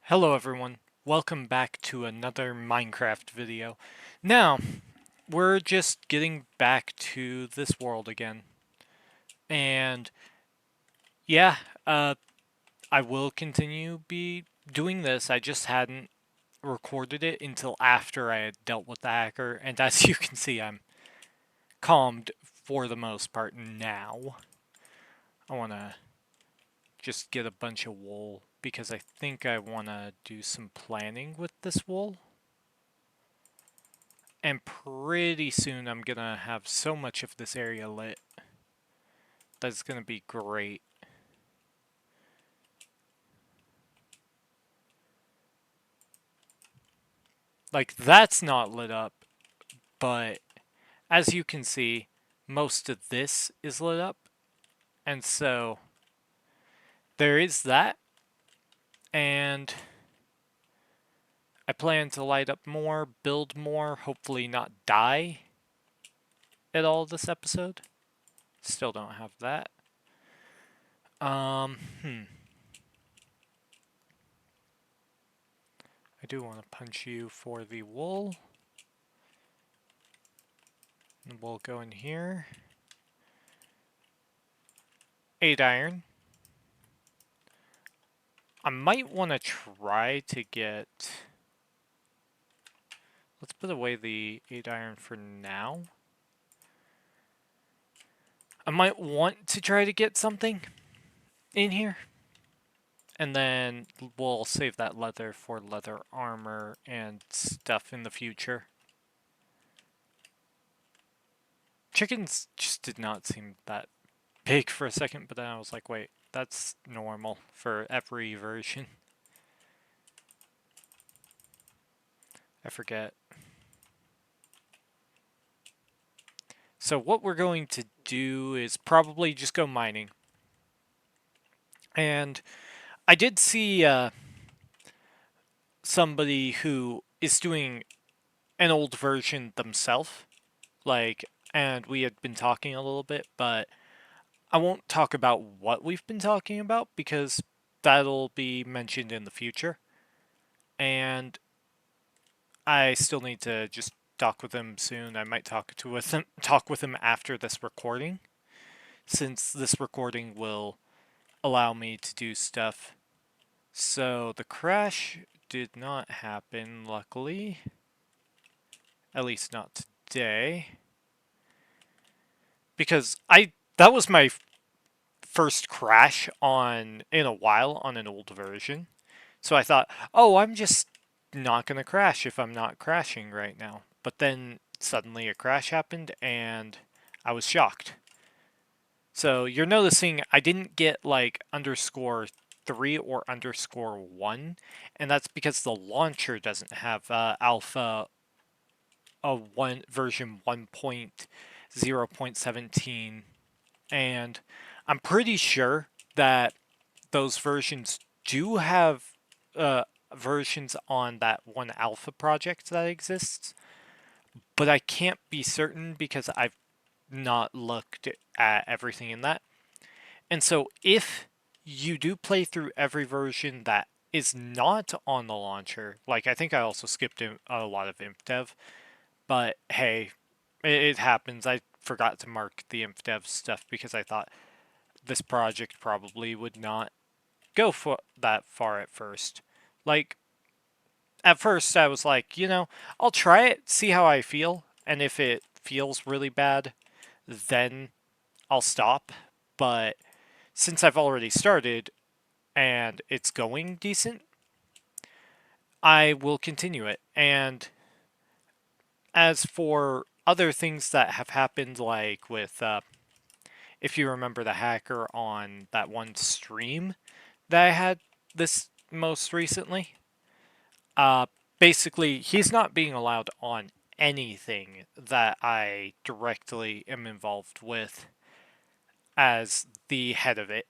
Hello everyone, welcome back to another Minecraft video. Now, we're just getting back to this world again. And yeah, I will continue be doing this. I just hadn't recorded it until after I had dealt with the hacker, and as you can see, I'm calmed for the most part now. I want to just get a bunch of wool because I think I want to do some planning with this wool. And pretty soon I'm gonna have so much of this area lit. That's gonna be great. Like, that's not lit up, but as you can see, most of this is lit up. And so, there is that. And I plan to light up more, build more, hopefully not die at all this episode. Still don't have that. I do want to punch you for the wool. And we'll go in here. 8 iron. I might want to try to get... Let's put away the 8 iron for now. I might want to try to get something in here. And then we'll save that leather for leather armor and stuff in the future. Chickens just did not seem that big for a second, but then I was like, wait, that's normal for every version. I forget. So what we're going to do is probably just go mining. And I did see somebody who is doing an old version themselves, and we had been talking a little bit, but I won't talk about what we've been talking about because that'll be mentioned in the future. And I still need to just talk with him soon. I might talk with him after this recording, since this recording will allow me to do stuff. So the crash did not happen, luckily. At least not today. Because that was my first crash in a while on an old version. So I thought, oh, I'm just not going to crash if I'm not crashing right now. But then suddenly a crash happened and I was shocked. So you're noticing I didn't get like _3 or _1, and that's because the launcher doesn't have alpha version 1.0.17, and I'm pretty sure that those versions do have versions on that one alpha project that exists, but I can't be certain because I've not looked at everything in that. And so if you do play through every version that is not on the launcher, like I think I also skipped a lot of ImpDev, but hey, it happens. I forgot to mark the ImpDev stuff because I thought this project probably would not go for that far at first. Like, at first I was like, I'll try it, see how I feel, and if it feels really bad, then I'll stop. But since I've already started and it's going decent, I will continue it. And as for other things that have happened, like with, if you remember the hacker on that one stream that I had this most recently, uh, basically, he's not being allowed on anything that I directly am involved with as the head of it.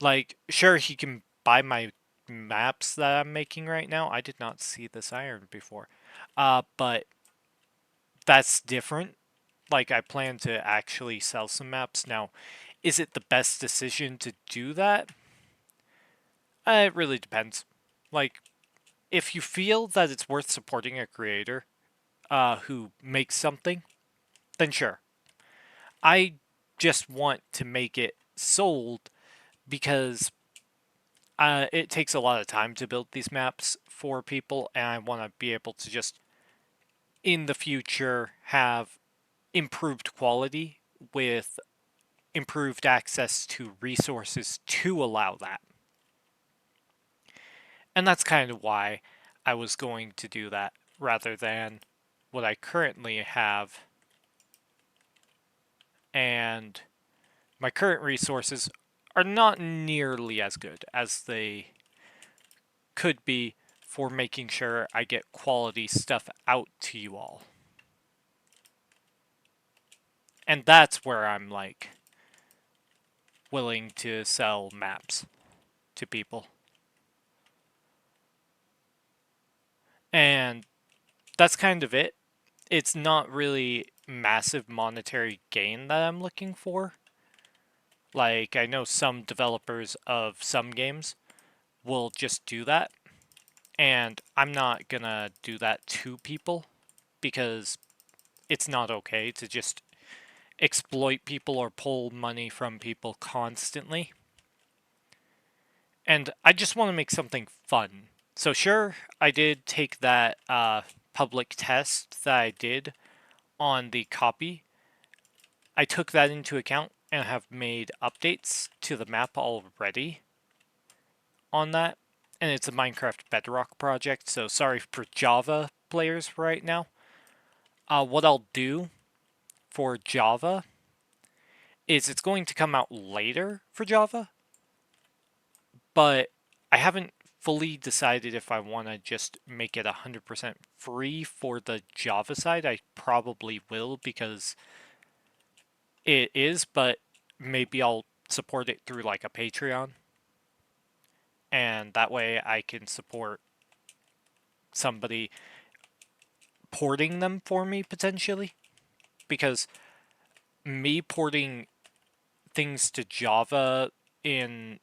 Like, sure, he can buy my maps that I'm making right now. I did not see this iron before. But that's different. Like, I plan to actually sell some maps. Now, is it the best decision to do that? It really depends. Like, if you feel that it's worth supporting a creator who makes something, then sure. I just want to make it sold because it takes a lot of time to build these maps for people, and I want to be able to just, in the future, have improved quality with improved access to resources to allow that. And that's kind of why I was going to do that rather than what I currently have. And my current resources are not nearly as good as they could be for making sure I get quality stuff out to you all. And that's where I'm like willing to sell maps to people. And that's kind of it. It's not really massive monetary gain that I'm looking for. Like, I know some developers of some games will just do that, and I'm not gonna do that to people because it's not okay to just exploit people or pull money from people constantly. And I just want to make something fun. So sure, I did take that public test that I did on the copy. I took that into account and have made updates to the map already on that. And it's a Minecraft Bedrock project, so sorry for Java players right now. What I'll do for Java is it's going to come out later for Java, but I haven't fully decided if I want to just make it 100% free for the Java side. I probably will because it is, but maybe I'll support it through like a Patreon. And that way I can support somebody porting them for me potentially. Because me porting things to Java in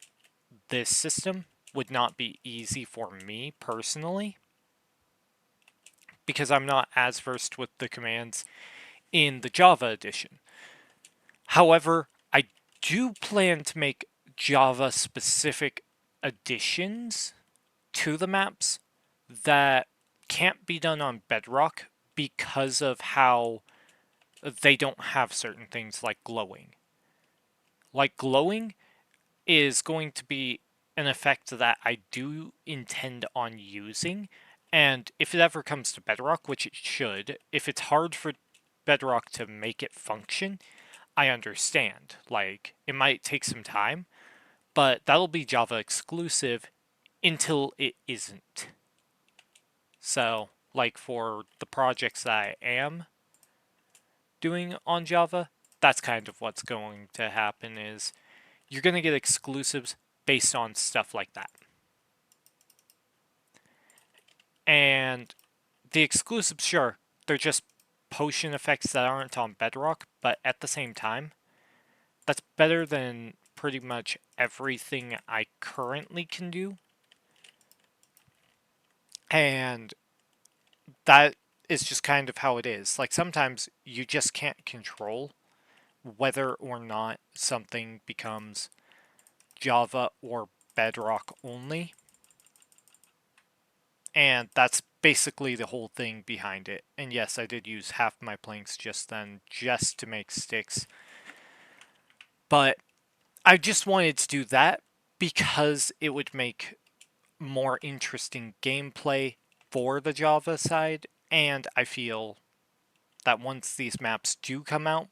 this system would not be easy for me personally. Because I'm not as versed with the commands in the Java edition. However, I do plan to make Java specific additions to the maps that can't be done on Bedrock because of how they don't have certain things like glowing. Like glowing is going to be an effect that I do intend on using, and if it ever comes to Bedrock, which it should, if it's hard for Bedrock to make it function, I understand. Like, it might take some time, but that'll be Java exclusive until it isn't. So, like for the projects that I am doing on Java, that's kind of what's going to happen is you're going to get exclusives based on stuff like that. And the exclusives, sure, they're just potion effects that aren't on Bedrock, but at the same time, that's better than pretty much everything I currently can do. And that is just kind of how it is. Like sometimes you just can't control whether or not something becomes Java or Bedrock only. And that's basically the whole thing behind it. And yes, I did use half my planks just then, just to make sticks. But I just wanted to do that because it would make more interesting gameplay for the Java side. And I feel that once these maps do come out,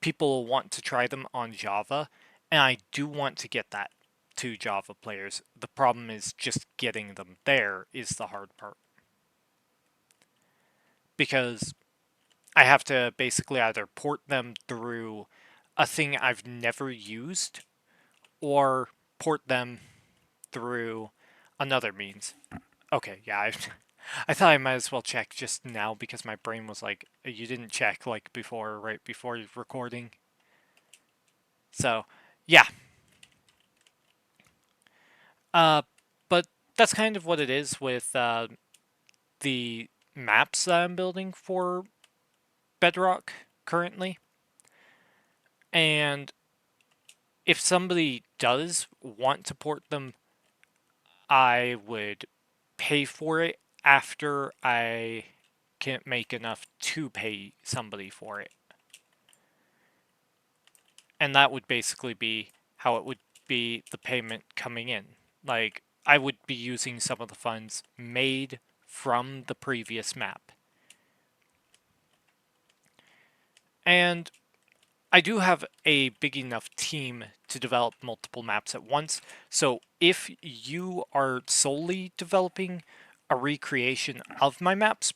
people will want to try them on Java. And I do want to get that to Java players. The problem is just getting them there is the hard part. Because I have to basically either port them through a thing I've never used or port them through another means. Okay, yeah, I thought I might as well check just now because my brain was like, you didn't check like before, right before recording. So, yeah. Uh, but that's kind of what it is with the maps that I'm building for Bedrock currently. And if somebody does want to port them, I would pay for it after I can make enough to pay somebody for it. And that would basically be how it would be the payment coming in. Like, I would be using some of the funds made from the previous map. And I do have a big enough team to develop multiple maps at once. So if you are solely developing a recreation of my maps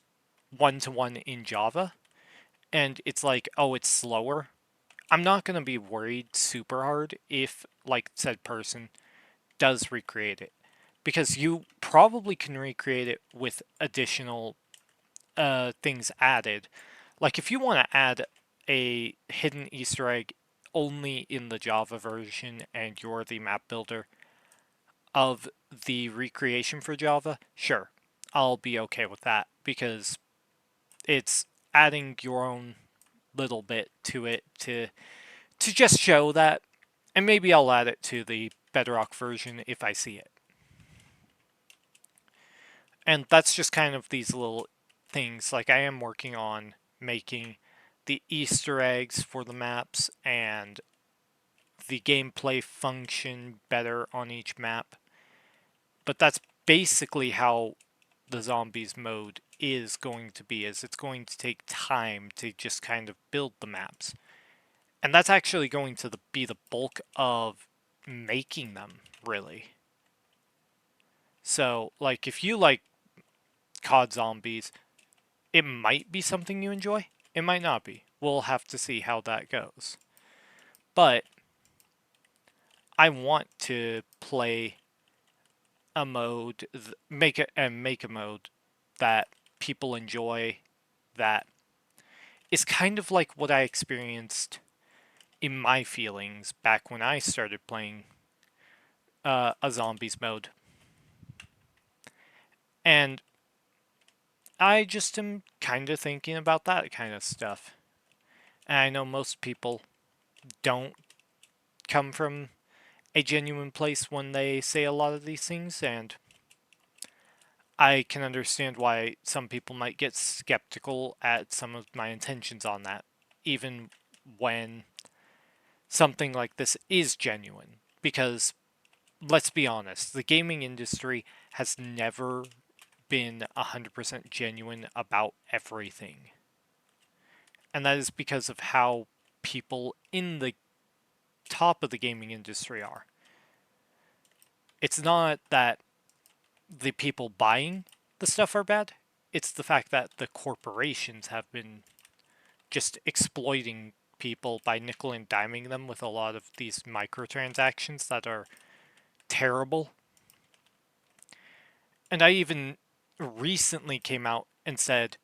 one-to-one in Java, and it's like, oh, it's slower, I'm not going to be worried super hard if, like, said person does recreate it. Because you probably can recreate it with additional things added. Like if you want to add a hidden Easter egg only in the Java version and you're the map builder of the recreation for Java, sure, I'll be okay with that because it's adding your own little bit to it to just show that, and maybe I'll add it to the Bedrock version if I see it. And that's just kind of these little things. Like I am working on making the Easter eggs for the maps and the gameplay function better on each map. But that's basically how the zombies mode is going to be, is it's going to take time to just kind of build the maps. And that's actually going to be the bulk of making them, really. So, like, if you like COD Zombies, it might be something you enjoy. It might not be. We'll have to see how that goes. But I want to play a mode, make a mode that people enjoy, that is kind of like what I experienced in my feelings back when I started playing a zombies mode. And I just am kind of thinking about that kind of stuff. And I know most people don't come from a genuine place when they say a lot of these things, and I can understand why some people might get skeptical at some of my intentions on that, even when something like this is genuine. Because, let's be honest, the gaming industry has never been 100% genuine about everything. And that is because of how people in the top of the gaming industry are. It's not that the people buying the stuff are bad. It's the fact that the corporations have been just exploiting people by nickel and diming them with a lot of these microtransactions that are terrible. And I even recently came out and said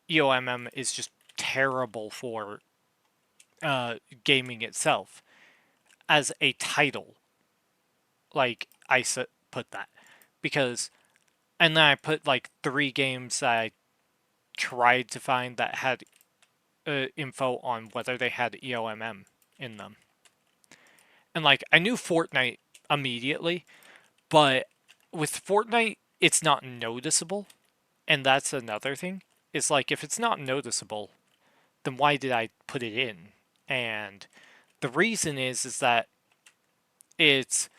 EOMM is just terrible for gaming itself as a title. Like I put that because, and then I put like 3 games that I tried to find that had info on whether they had EOMM in them. And like I knew Fortnite immediately, but with Fortnite it's not noticeable, and that's another thing. It's like if it's not noticeable, then why did I put it in? And the reason is that it's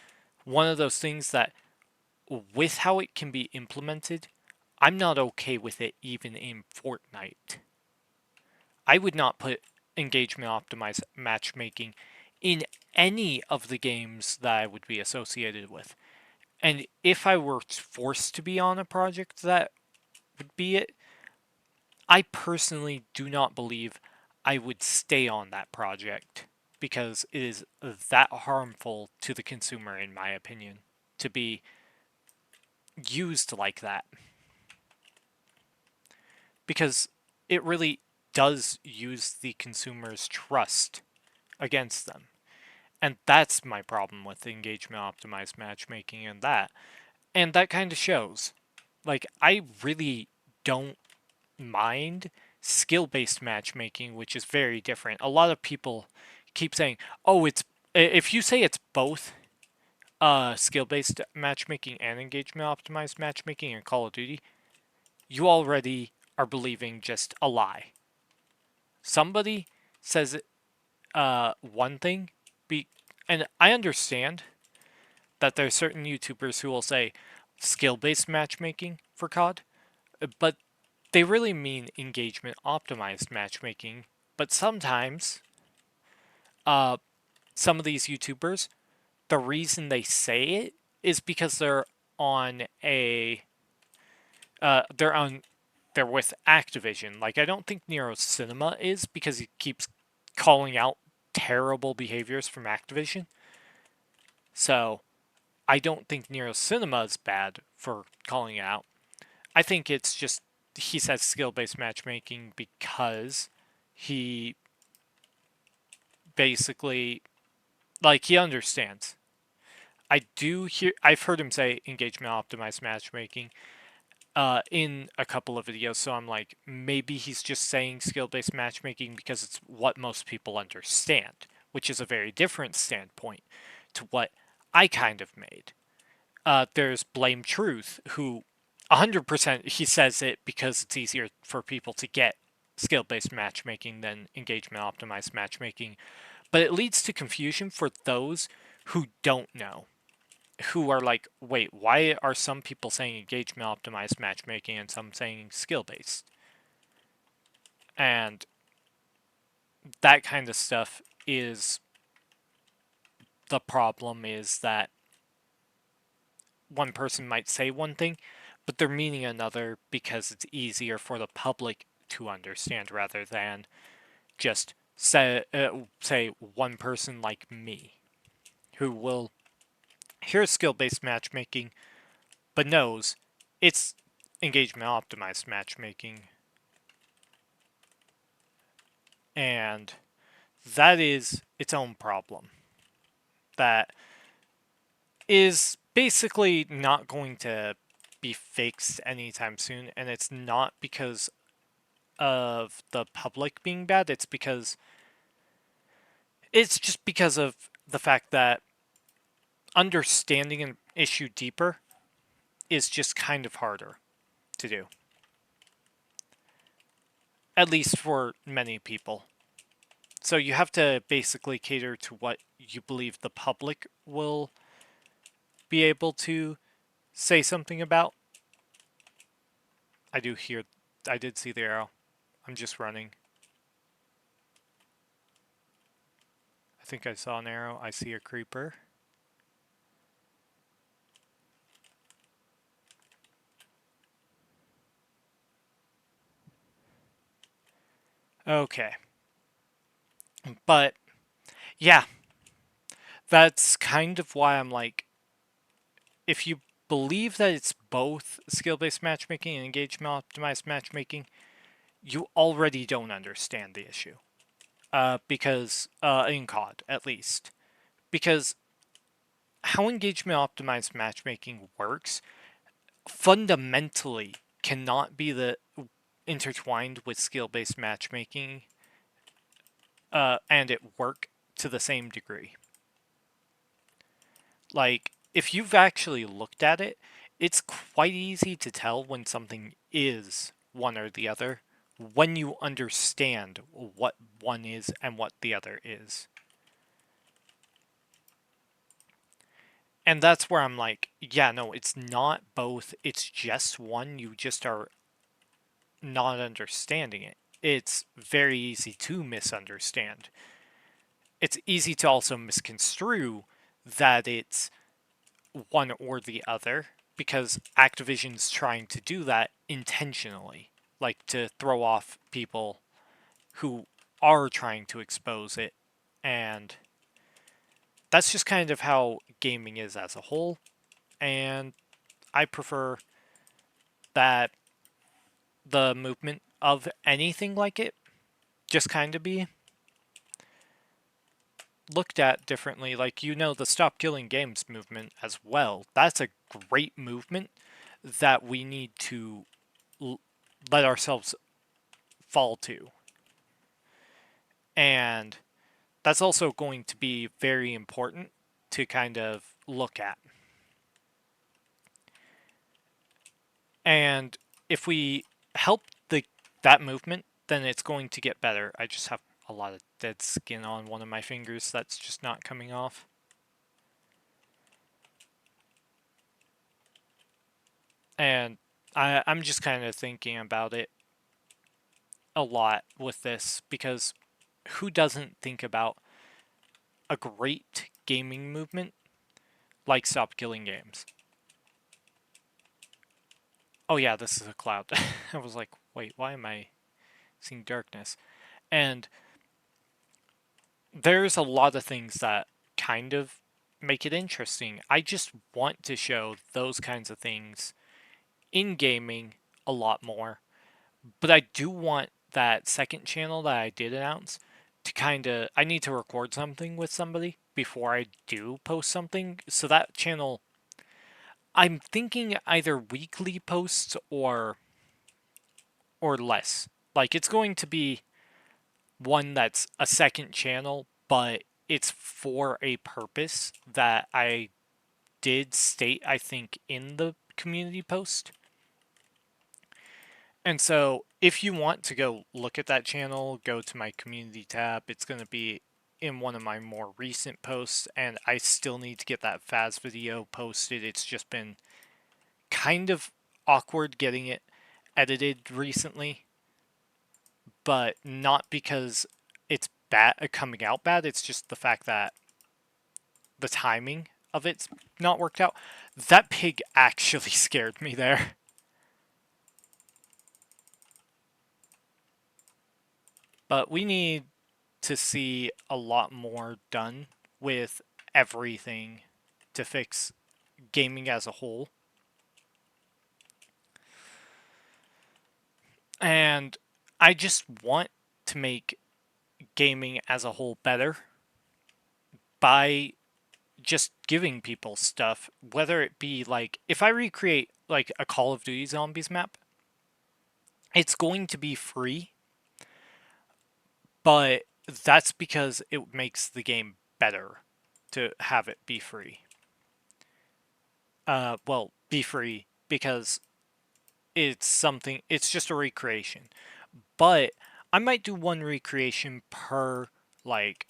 one of those things that with how it can be implemented, I'm not okay with it even in Fortnite. I would not put engagement optimized matchmaking in any of the games that I would be associated with. And if I were forced to be on a project that would be it, I personally do not believe I would stay on that project because it is that harmful to the consumer, in my opinion, to be used like that. Because it really does use the consumer's trust against them. And that's my problem with engagement optimized matchmaking and that. And that kind of shows. Like, I really don't mind skill-based matchmaking, which is very different. A lot of people keep saying, "Oh, it's if you say it's both skill-based matchmaking and engagement optimized matchmaking in Call of Duty, you already are believing just a lie." Somebody says one thing, be and I understand that there are certain YouTubers who will say skill-based matchmaking for COD, but they really mean engagement optimized matchmaking. But sometimes, uh, some of these YouTubers, the reason they say it is because on a they're on they're with Activision. Like, I don't think Nero Cinema is, because he keeps calling out terrible behaviors from Activision. So I don't think Nero Cinema is bad for calling it out. I think it's just he says skill-based matchmaking because he basically, like, he understands. I've heard him say engagement optimized matchmaking in a couple of videos, so I'm like, maybe he's just saying skill-based matchmaking because it's what most people understand, which is a very different standpoint to what I kind of made. There's Blame Truth, who 100% he says it because it's easier for people to get skill-based matchmaking than engagement optimized matchmaking, but it leads to confusion for those who don't know, who are like, wait, why are some people saying engagement optimized matchmaking and some saying skill-based? And that kind of stuff is the problem, is that one person might say one thing, but they're meaning another because it's easier for the public to understand, rather than just say one person like me who will hear skill-based matchmaking but knows it's engagement optimized matchmaking. And that is its own problem that is basically not going to be fixed anytime soon, and it's not because of the public being bad, it's just because of the fact that understanding an issue deeper is just kind of harder to do, at least for many people. So you have to basically cater to what you believe the public will be able to say something about. I did see the arrow. I'm just running. I think I saw an arrow. I see a creeper. Okay. But yeah, that's kind of why I'm like, if you believe that it's both skill-based matchmaking and engagement optimized matchmaking, you already don't understand the issue. Because in COD at least, because how engagement optimized matchmaking works fundamentally cannot be the intertwined with skill-based matchmaking, and it work to the same degree. Like, if you've actually looked at it, it's quite easy to tell when something is one or the other when you understand what one is and what the other is. And that's where I'm like, yeah, no, it's not both, it's just one, you just are not understanding it. It's very easy to misunderstand. It's easy to also misconstrue that it's one or the other, because Activision's trying to do that intentionally, like to throw off people who are trying to expose it. And that's just kind of how gaming is as a whole. And I prefer that the movement of anything like it just kind of be looked at differently. Like, the Stop Killing Games movement as well. That's a great movement that we need to let ourselves fall to. And that's also going to be very important to kind of look at. And if we help that movement, then it's going to get better. I just have a lot of dead skin on one of my fingers that's just not coming off. And I'm just kind of thinking about it a lot with this because who doesn't think about a great gaming movement like Stop Killing Games? Oh yeah, this is a cloud. I was like, wait, why am I seeing darkness? And there's a lot of things that kind of make it interesting. I just want to show those kinds of things in gaming a lot more. But I do want that second channel that I did announce to kind of. I need to record something with somebody before I do post something. So that channel, I'm thinking either weekly posts or less. Like it's going to be one that's a second channel, but it's for a purpose that I did state, I think, in the community post. And so, if you want to go look at that channel, go to my community tab. It's going to be in one of my more recent posts, and I still need to get that Faz video posted. It's just been kind of awkward getting it edited recently, but not because it's bad coming out bad. It's just the fact that the timing of it's not worked out. That pig actually scared me there. But we need to see a lot more done with everything to fix gaming as a whole. And I just want to make gaming as a whole better by just giving people stuff, whether it be like if I recreate like a Call of Duty Zombies map, it's going to be free, but that's because it makes the game better to have it be free. Well, be free because it's just a recreation. But I might do one recreation per like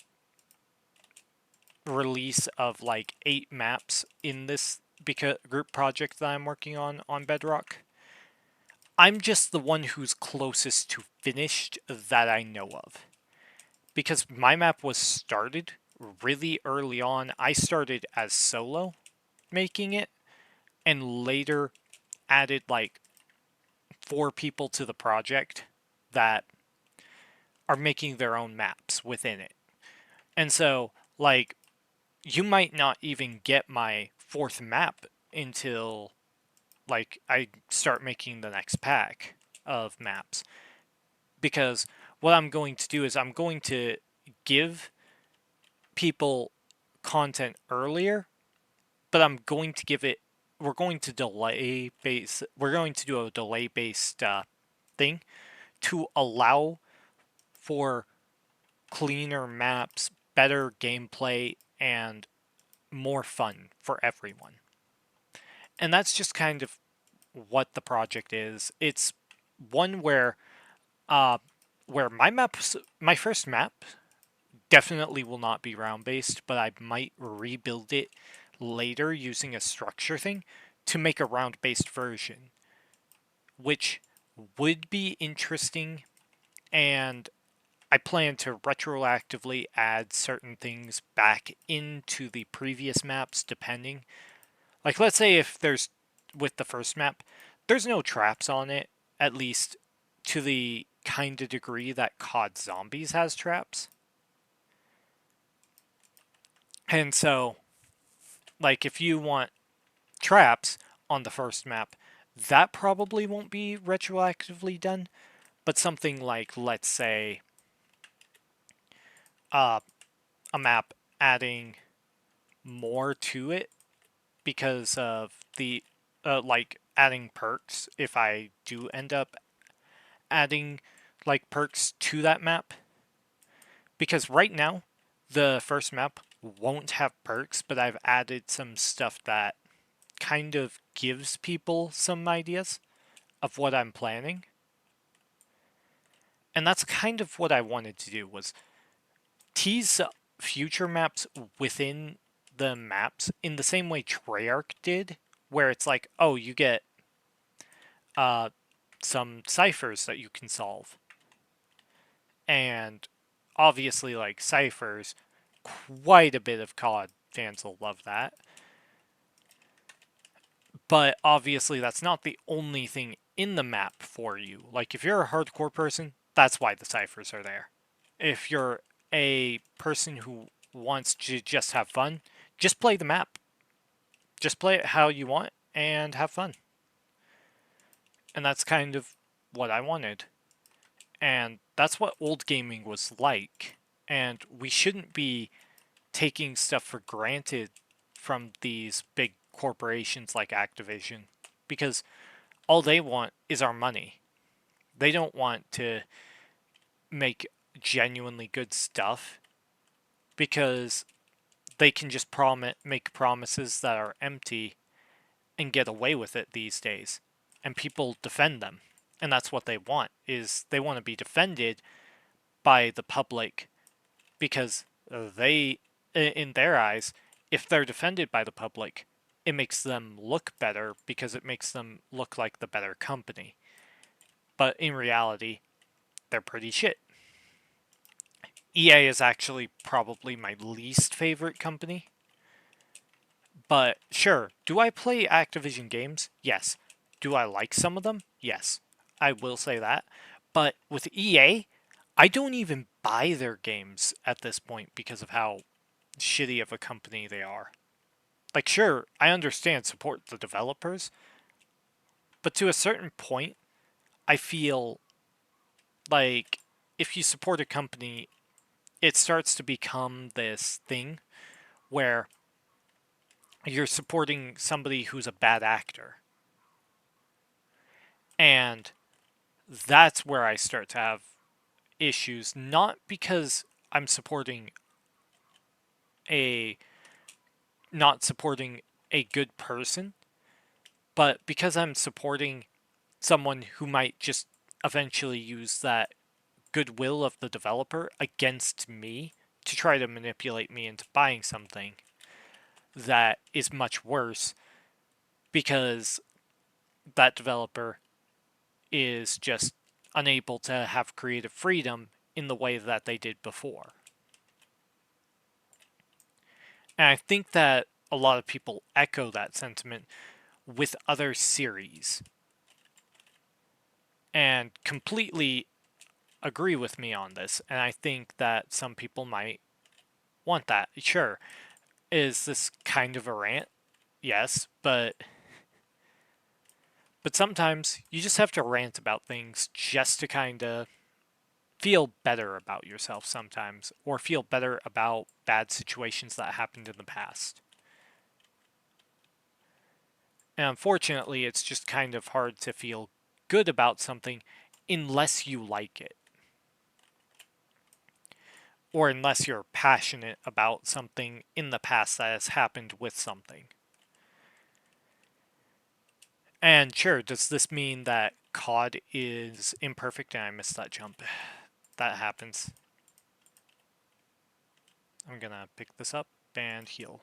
release of like 8 maps in this because group project that I'm working on Bedrock. I'm just the one who's closest to finished that I know of. Because my map was started really early on. I started as solo making it and later added like 4 people to the project that are making their own maps within it. And so, like, you might not even get my 4th map until, like, I start making the next pack of maps. Because what I'm going to do is I'm going to give people content earlier, but I'm going to give it. We're going to delay base. We're going to do a delay based thing to allow for cleaner maps, better gameplay, and more fun for everyone. And that's just kind of what the project is. It's one uh, where my first map, definitely will not be round based, but I might rebuild it later using a structure thing to make a round based version, which would be interesting. And I plan to retroactively add certain things back into the previous maps depending. Like, let's say if there's, with the first map, there's no traps on it, at least to the kind of degree that COD Zombies has traps. And so, like, if you want traps on the first map, that probably won't be retroactively done. But something like, let's say, uh, a map adding more to it because of the like adding perks if I do end up adding like perks to that map. Because right now, the first map won't have perks, but I've added some stuff that kind of gives people some ideas of what I'm planning. And that's kind of what I wanted to do was tease future maps within the maps in the same way Treyarch did, where it's like, oh, you get uh, some ciphers that you can solve. And obviously, like ciphers, quite a bit of COD fans will love that. But obviously, that's not the only thing in the map for you. Like, if you're a hardcore person, that's why the ciphers are there. If you're a person who wants to just have fun, just play the map. Just play it how you want and have fun. And that's kind of what I wanted. And that's what old gaming was like. And we shouldn't be taking stuff for granted from these big corporations like Activision because all they want is our money. They don't want to make genuinely good stuff because they can just make promises that are empty and get away with it these days. And people defend them. And that's what they want is they want to be defended by the public because they in their eyes if they're defended by the public it makes them look better because it makes them look like the better company. But in reality, they're pretty shit. EA is actually probably my least favorite company. But sure, do I play Activision games? Yes. Do I like some of them? Yes. I will say that. But with EA, I don't even buy their games at this point because of how shitty of a company they are. Like, sure, I understand support the developers, but to a certain point, I feel like if you support a company, it starts to become this thing where you're supporting somebody who's a bad actor. And that's where I start to have issues, not because I'm supporting a not supporting a good person, but because I'm supporting someone who might just eventually use that goodwill of the developer against me to try to manipulate me into buying something that is much worse because that developer is just unable to have creative freedom in the way that they did before. And I think that a lot of people echo that sentiment with other series and completely agree with me on this. And I think that some people might want that. Sure. Is this kind of a rant? Yes, but sometimes you just have to rant about things just to kind of feel better about yourself sometimes or feel better about bad situations that happened in the past. And unfortunately, it's just kind of hard to feel good about something unless you like it. Or unless you're passionate about something in the past that has happened with something. And sure, does this mean that COD is imperfect? And I missed that jump. That happens. I'm gonna pick this up and heal.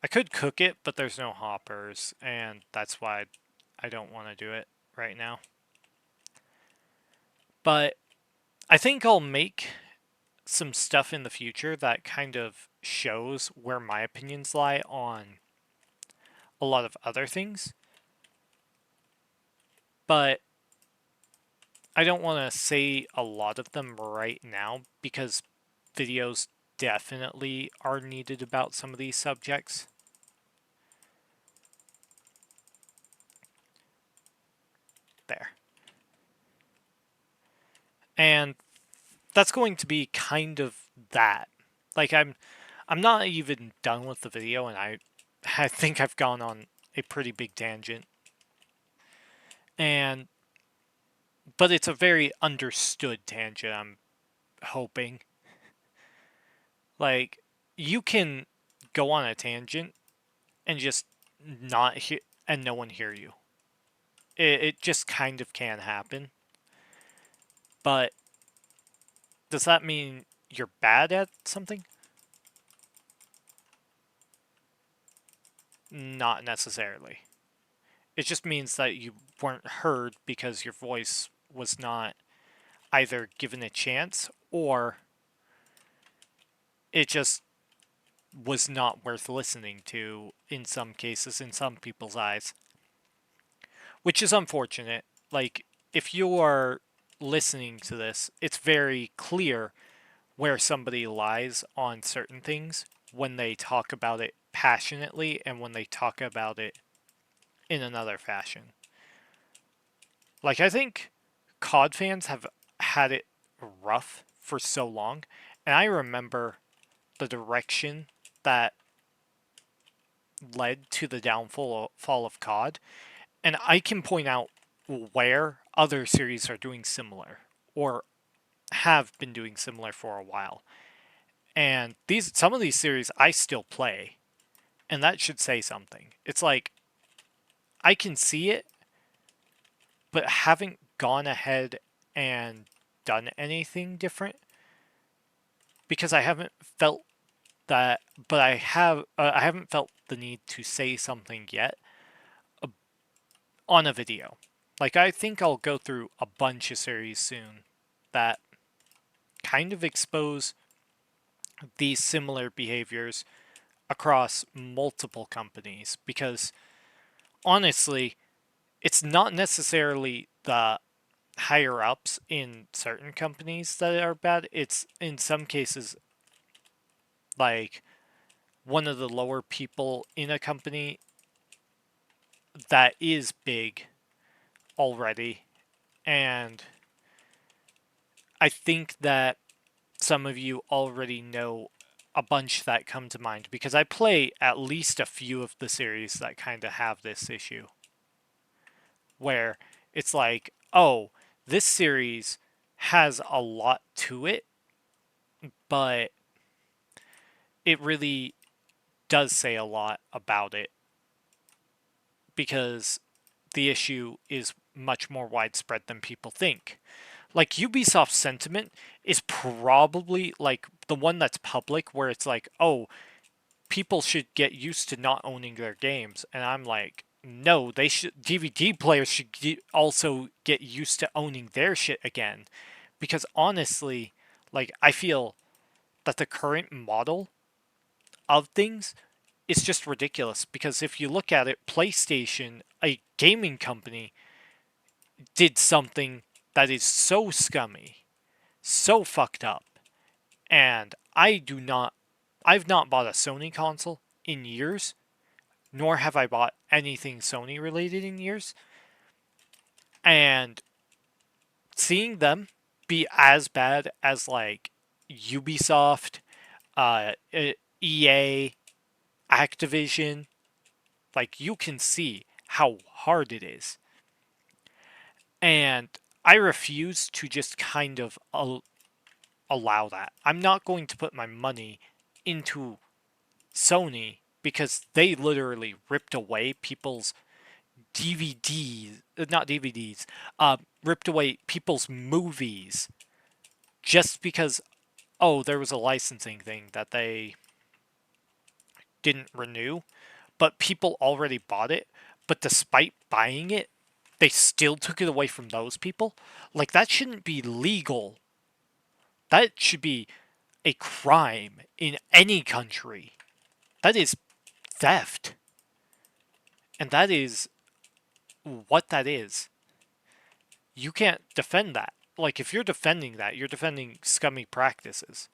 I could cook it, but there's no hoppers, and that's why I don't want to do it right now. But I think I'll make some stuff in the future that kind of shows where my opinions lie on a lot of other things. But I don't want to say a lot of them right now because videos definitely are needed about some of these subjects. There. And that's going to be kind of that. Like I'm not even done with the video, and I think I've gone on a pretty big tangent. And but it's a very understood tangent, I'm hoping. Like you can go on a tangent and just not hear and no one hear you. It just kind of can happen. But does that mean you're bad at something? Not necessarily. It just means that you weren't heard because your voice was not either given a chance or it just was not worth listening to in some cases, in some people's eyes, which is unfortunate. Like, if you are listening to this, it's very clear where somebody lies on certain things when they talk about it passionately and when they talk about it in another fashion. Like, I think COD fans have had it rough for so long, and I remember the direction that led to the downfall fall of COD, and I can point out where other series are doing similar or have been doing similar for a while. And these some of these series I still play, and that should say something. It's like I can see it, but haven't gone ahead and done anything different because I haven't felt that, but I haven't felt the need to say something yet on a video. Like, I think I'll go through a bunch of series soon that kind of expose these similar behaviors across multiple companies because honestly, it's not necessarily the higher ups in certain companies that are bad. It's in some cases like one of the lower people in a company that is big already. And I think that some of you already know a bunch that come to mind because I play at least a few of the series that kind of have this issue where it's like, oh, this series has a lot to it, but it really does say a lot about it because the issue is much more widespread than people think. Like Ubisoft's sentiment is probably like the one that's public where it's like, oh, people should get used to not owning their games. And I'm like, no, they should DVD players should also get used to owning their shit again. Because honestly, like I feel that the current model of things is just ridiculous because if you look at it, PlayStation, a gaming company, did something that is so scummy, so fucked up. And I've not bought a Sony console in years, nor have I bought anything Sony related in years. And seeing them be as bad as like Ubisoft, EA, Activision, like you can see how hard it is. And I refuse to just kind of allow that. I'm not going to put my money into Sony because they literally ripped away people's DVDs, not DVDs, ripped away people's movies just because, oh, there was a licensing thing that they didn't renew, but people already bought it. But despite buying it, they still took it away from those people. Like, that shouldn't be legal. That should be a crime in any country. That is theft. And that is what that is. You can't defend that. Like, if you're defending that, you're defending scummy practices.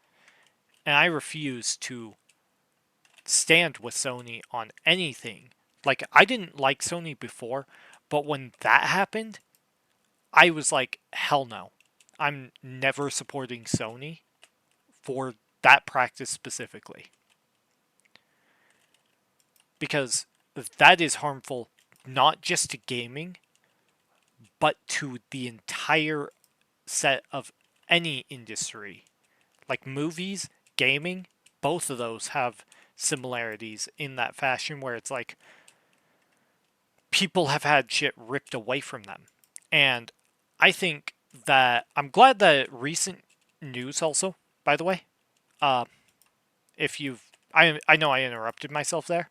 And I refuse to stand with Sony on anything. Like, I didn't like Sony before, but when that happened, I was like, hell no. I'm never supporting Sony for that practice specifically, because that is harmful not just to gaming, but to the entire set of any industry. Like movies, gaming, both of those have similarities in that fashion where it's like people have had shit ripped away from them. And I think that I'm glad that recent news also, by the way, uh, if you've I know I interrupted myself there,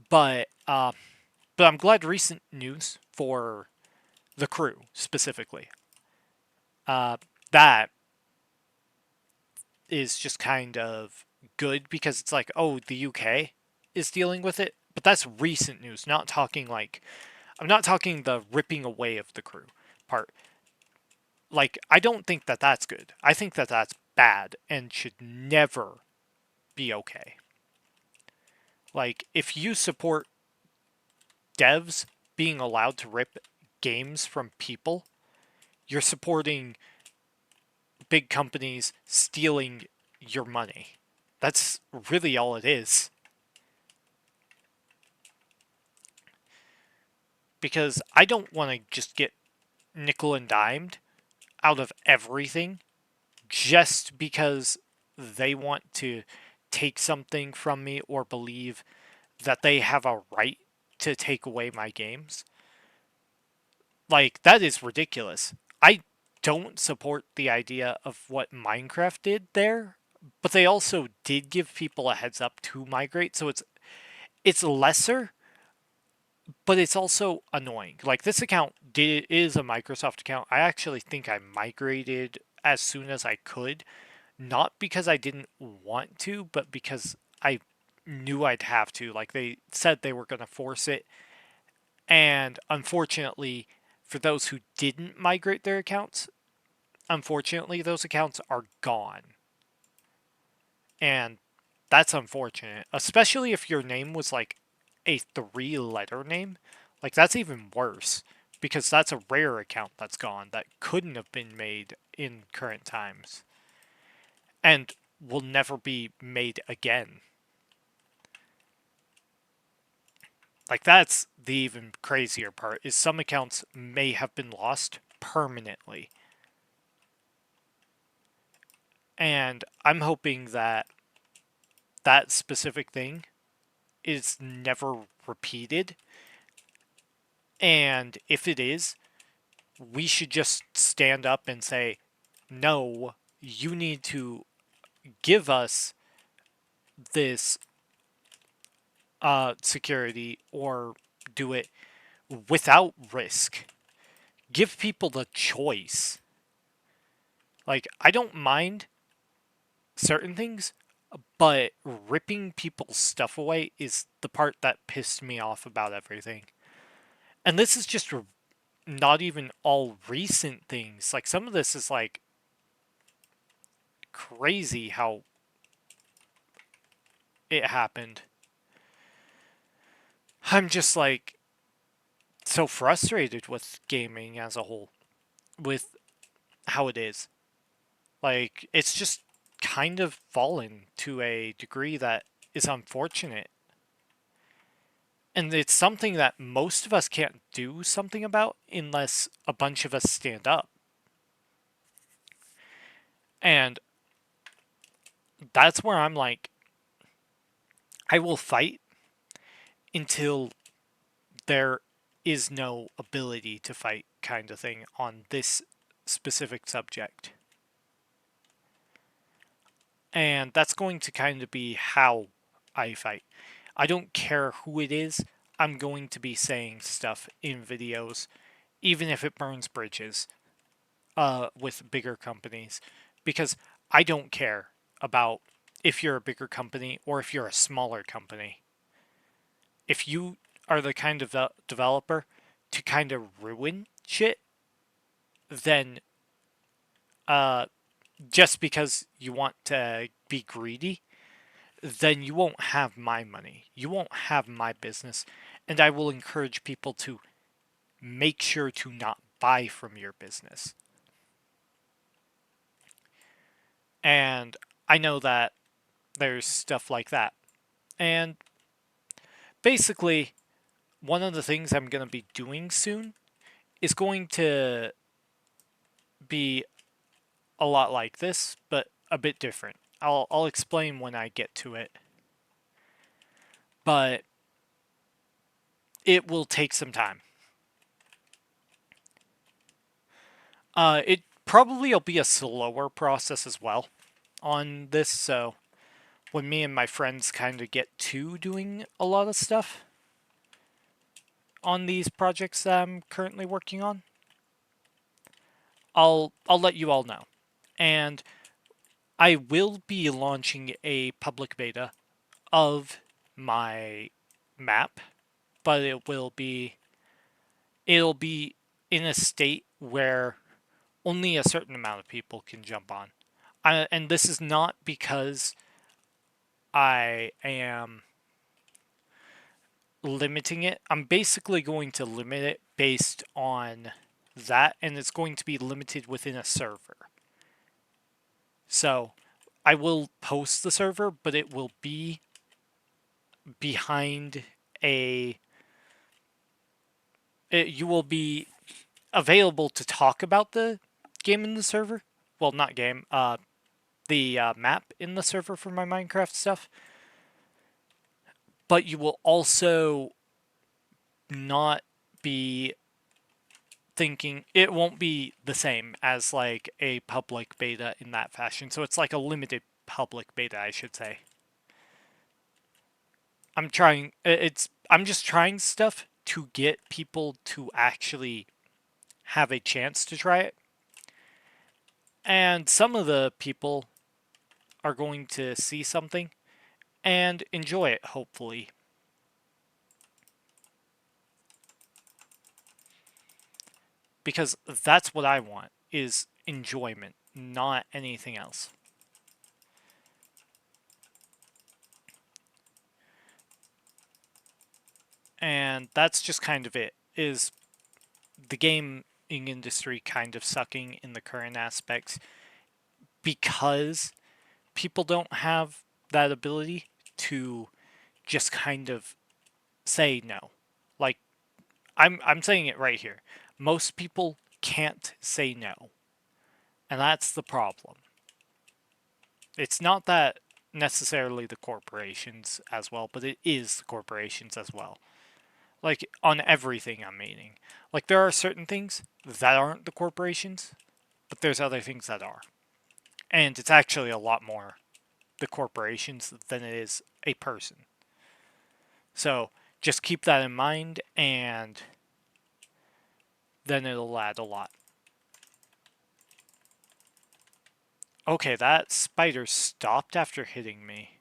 but but I'm glad recent news for the crew specifically. Uh, that is just kind of good because it's like, oh, the UK is dealing with it, but that's recent news. Not talking like I'm not talking the ripping away of the crew part. Like I don't think that that's good. I think that that's bad and should never be okay. Like if you support devs being allowed to rip games from people, you're supporting big companies stealing your money. That's really all it is. Because I don't want to just get nickel and dimed out of everything just because they want to take something from me or believe that they have a right to take away my games. Like, that is ridiculous. I don't support the idea of what Minecraft did there, but they also did give people a heads up to migrate, so it's lesser, but it's also annoying. Like this account is a Microsoft account. I actually think I migrated as soon as I could, not because I didn't want to, but because I knew I'd have to. Like they said they were going to force it, and unfortunately, for those who didn't migrate their accounts, unfortunately those accounts are gone. And that's unfortunate, especially if your name was like a 3-letter name. Like that's even worse because that's a rare account that's gone that couldn't have been made in current times and will never be made again. Like that's the even crazier part is some accounts may have been lost permanently. And I'm hoping that that specific thing is never repeated. And if it is, we should just stand up and say, no, you need to give us this security or do it without risk. Give people the choice. Like, I don't mind certain things, but ripping people's stuff away is the part that pissed me off about everything. And this is just not even all recent things. Like, some of this is like crazy how it happened. I'm just like so frustrated with gaming as a whole, with how it is. Like, it's just kind of fallen to a degree that is unfortunate. And it's something that most of us can't do something about unless a bunch of us stand up. And that's where I'm like, I will fight until there is no ability to fight, kind of thing, on this specific subject. And that's going to kind of be how I fight. I don't care who it is, I'm going to be saying stuff in videos, even if it burns bridges with bigger companies, because I don't care about if you're a bigger company or if you're a smaller company. If you are the kind of developer to kind of ruin shit, then just because you want to be greedy, then you won't have my money. You won't have my business. And I will encourage people to make sure to not buy from your business. And I know that There's stuff like that. And basically, one of the things I'm going to be doing soon is going to be a lot like this, but a bit different. I'll explain when I get to it. But it will take some time. It probably will be a slower process as well on this, so when me and my friends kind of get to doing a lot of stuff on these projects that I'm currently working on, I'll let you all know. And I will be launching a public beta of my map, but it'll be in a state where only a certain amount of people can jump on. And this is not because I am limiting it. I'm basically going to limit it based on that, and it's going to be limited within a server. So I will post the server, but it will be behind a. You will be available to talk about the game in the server. Well, not game. The map in the server for my Minecraft stuff. But you will also not be thinking it won't be the same as like a public beta in that fashion. So it's like a limited public beta, I should say. I'm just trying stuff to get people to actually have a chance to try it. And some of the people are going to see something and enjoy it, hopefully. Because that's what I want, is enjoyment, not anything else. And that's just kind of it, is the gaming industry kind of sucking in the current aspects because people don't have that ability to just kind of say no. Like I'm saying it right here. Most people can't say no. And that's the problem. It's not that necessarily the corporations as well, but it is the corporations as well. Like on everything I'm meaning. Like there are certain things that aren't the corporations, but there's other things that are. And it's actually a lot more the corporations than it is a person. So just keep that in mind, and then it'll add a lot. Okay, that spider stopped after hitting me.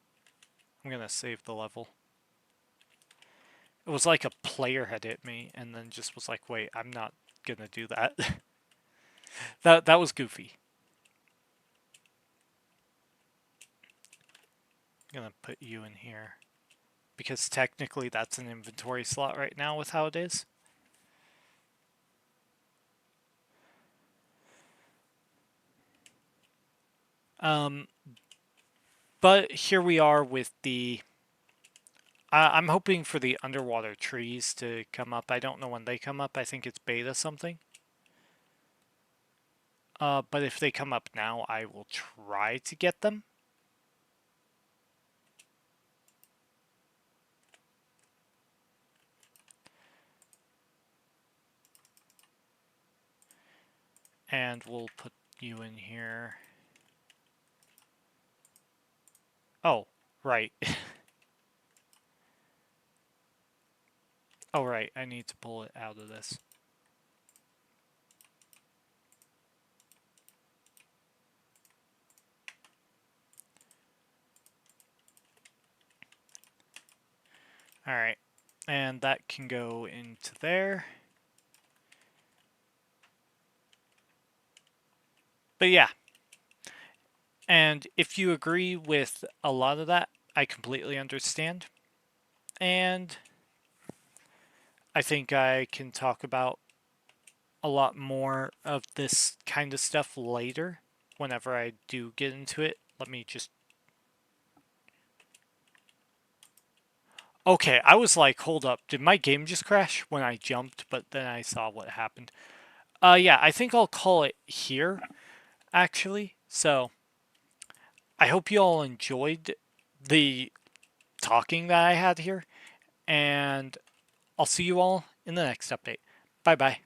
I'm gonna save the level. It was like a player had hit me and then just was like, wait, I'm not gonna do that. That was goofy. I'm gonna put you in here. Because technically that's an inventory slot right now with how it is. Um, but here we are with the... I'm hoping for the underwater trees to come up. I don't know when they come up. I think it's beta something. But if they come up now, I will try to get them. And we'll put you in here. Oh, right. Oh, right. I need to pull it out of this. Alright. And that can go into there. But yeah. And if you agree with a lot of that, I completely understand. And I think I can talk about a lot more of this kind of stuff later whenever I do get into it. Let me just Okay, I was like, hold up, did my game just crash when I jumped? But then I saw what happened. Yeah, I think I'll call it here, actually. So, I hope you all enjoyed the talking that I had here, and I'll see you all in the next update. Bye bye.